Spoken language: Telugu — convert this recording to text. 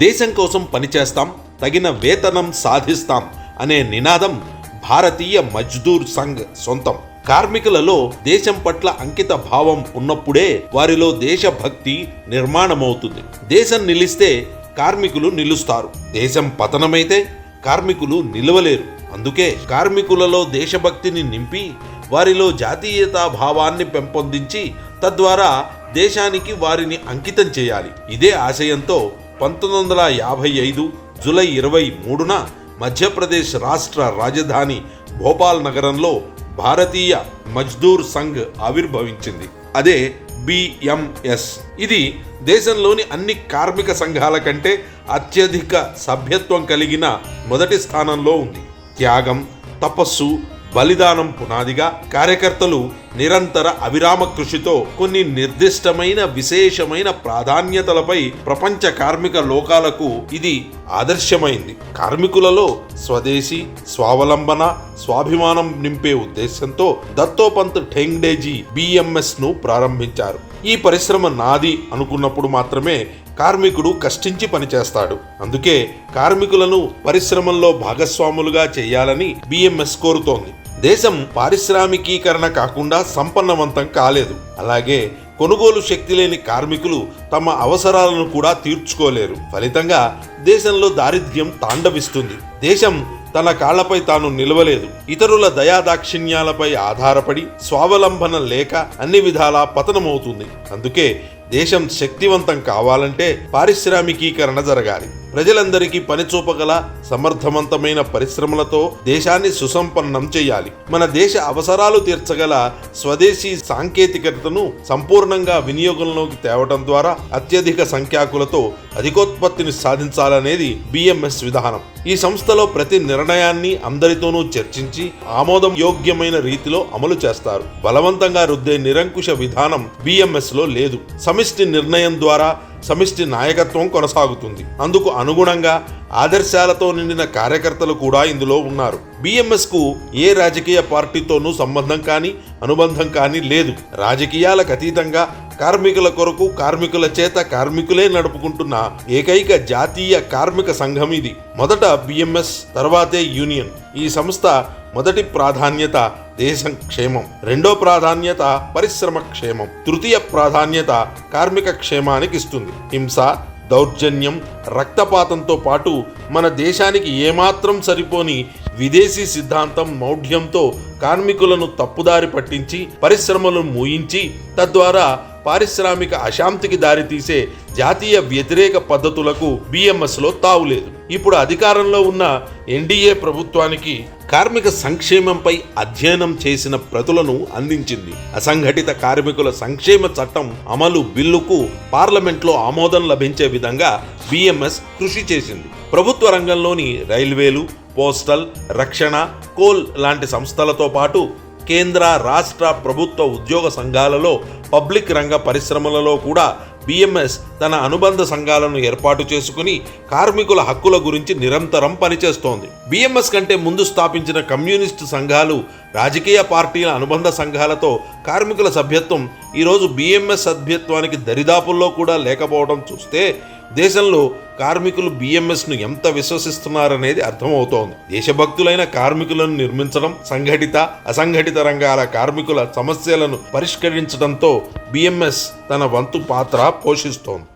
దేశం కోసం పనిచేస్తాం, తగిన వేతనం సాధిస్తాం అనే నినాదం భారతీయ మజ్దూర్ సంఘ్ సొంతం. కార్మికులలో దేశం పట్ల అంకిత భావం ఉన్నప్పుడే వారిలో దేశభక్తి నిర్మాణమవుతుంది. దేశం నిలిస్తే కార్మికులు నిలుస్తారు. దేశం పతనమైతే కార్మికులు నిలవలేరు. అందుకే కార్మికులలో దేశభక్తిని నింపి వారిలో జాతీయతా భావాన్ని పెంపొందించి తద్వారా దేశానికి వారిని అంకితం చేయాలి. ఇదే ఆశయంతో 1955 జూలై 23న మధ్యప్రదేశ్ రాష్ట్ర రాజధాని భోపాల్ నగరంలో భారతీయ మజ్దూర్ సంఘ్ ఆవిర్భవించింది. అదే బిఎంఎస్. ఇది దేశంలోని అన్ని కార్మిక సంఘాల కంటే అత్యధిక సభ్యత్వం కలిగిన మొదటి స్థానంలో ఉంది. త్యాగం, తపస్సు, బలిదానం పునాదిగా కార్యకర్తలు నిరంతర అవిరామ కృషితో కొన్ని నిర్దిష్టమైన విశేషమైన ప్రాధాన్యతలపై ప్రపంచ కార్మిక లోకాలకు ఇది ఆదర్శమైంది. కార్మికులలో స్వదేశీ, స్వావలంబన, స్వాభిమానం నింపే ఉద్దేశంతో దత్తోపంత్ ఠెంగ్డేజీ బిఎంఎస్ ను ప్రారంభించారు. ఈ పరిశ్రమ నాది అనుకున్నప్పుడు మాత్రమే కార్మికుడు కష్టించి పనిచేస్తాడు. అందుకే కార్మికులను పరిశ్రమల్లో భాగస్వాములుగా చేయాలని బిఎంఎస్ కోరుతోంది. దేశం పారిశ్రామికీకరణ కాకుండా సంపన్నవంతం కాలేదు. అలాగే కొనుగోలు శక్తి లేని కార్మికులు తమ అవసరాలను కూడా తీర్చుకోలేరు. ఫలితంగా దేశంలో దారిద్ర్యం తాండవిస్తుంది. దేశం తన కాళ్లపై తాను నిలవలేదు. ఇతరుల దయాదాక్షిణ్యాలపై ఆధారపడి స్వావలంబన లేక అన్ని విధాలా పతనమవుతుంది. అందుకే దేశం శక్తివంతం కావాలంటే పారిశ్రామికీకరణ జరగాలి. ప్రజలందరికీ పనిచూపగల సమర్థవంతమైన పరిశ్రమలతో దేశాన్ని సుసంపన్నం చేయాలి. మన దేశ అవసరాలు తీర్చగల స్వదేశీ సాంకేతికతను సంపూర్ణంగా వినియోగంలోకి తేవడం ద్వారా అత్యధిక సంఖ్యాకులతో అధికోత్పత్తిని సాధించాలనేది బిఎంఎస్ విధానం. ఈ సంస్థలో ప్రతి నిర్ణయాన్ని అందరితోనూ చర్చించి ఆమోదం యోగ్యమైన రీతిలో అమలు చేస్తారు. బలవంతంగా రుద్దే నిరంకుశ విధానం బిఎంఎస్ లో లేదు. సమిష్టి నిర్ణయం ద్వారా సమిష్టి నాయకత్వం కొనసాగుతుంది. అందుకు అనుగుణంగా ఆదర్శాలతో నిండిన కార్యకర్తలు కూడా ఇందులో ఉన్నారు. బిఎంఎస్ కు ఏ రాజకీయ పార్టీతోనూ సంబంధం కానీ అనుబంధం కానీ లేదు. రాజకీయాలకు అతీతంగా కార్మికుల కొరకు కార్మికుల చేత కార్మికులే నడుపుకుంటున్న ఏకైక జాతీయ కార్మిక సంఘం ఇది. మొదట బిఎంఎస్, తర్వాతే యూనియన్. ఈ సంస్థ మొదటి ప్రాధాన్యత దేశం క్షేమం, రెండో ప్రాధాన్యత పరిశ్రమ క్షేమం, తృతీయ ప్రాధాన్యత కార్మిక క్షేమానికి ఇస్తుంది. హింస, దౌర్జన్యం, రక్తపాతంతో పాటు మన దేశానికి ఏమాత్రం సరిపోని విదేశీ సిద్ధాంతం మౌఢ్యంతో కార్మికులను తప్పుదారి పట్టించి పరిశ్రమలను మూయించి తద్వారా పారిశ్రామిక అశాంతికి దారితీసే జాతీయ వ్యతిరేక పద్ధతులకు బిఎంఎస్లో తావులేదు. ఇప్పుడు అధికారంలో ఉన్న ఎన్డీఏ ప్రభుత్వానికి కార్మిక సంక్షేమంపై అధ్యయనం చేసిన ప్రతులను అందించింది. అసంఘటిత కార్మికుల సంక్షేమ చట్టం అమలు బిల్లుకు పార్లమెంట్లో ఆమోదం లభించే విధంగా బిఎంఎస్ కృషి చేసింది. ప్రభుత్వ రంగంలోని రైల్వేలు, పోస్టల్, రక్షణ, కోల్ లాంటి సంస్థలతో పాటు కేంద్ర, రాష్ట్ర ప్రభుత్వ ఉద్యోగ సంఘాలలో, పబ్లిక్ రంగ పరిశ్రమలలో కూడా బిఎంఎస్ తన అనుబంధ సంఘాలను ఏర్పాటు చేసుకుని కార్మికుల హక్కుల గురించి నిరంతరం పనిచేస్తోంది. బిఎంఎస్ కంటే ముందు స్థాపించిన కమ్యూనిస్టు సంఘాలు, రాజకీయ పార్టీల అనుబంధ సంఘాలతో కార్మికుల సభ్యత్వం ఈరోజు బిఎంఎస్ సభ్యత్వానికి దరిదాపుల్లో కూడా లేకపోవడం చూస్తే దేశంలో కార్మికులు బిఎంఎస్ను ఎంత విశ్వసిస్తున్నారనేది అర్థమవుతోంది. దేశభక్తులైన కార్మికులను నిర్మించడం, సంఘటిత, అసంఘటిత రంగాల కార్మికుల సమస్యలను పరిష్కరించడంతో బిఎంఎస్ తన వంతు పాత్ర పోషిస్తోంది.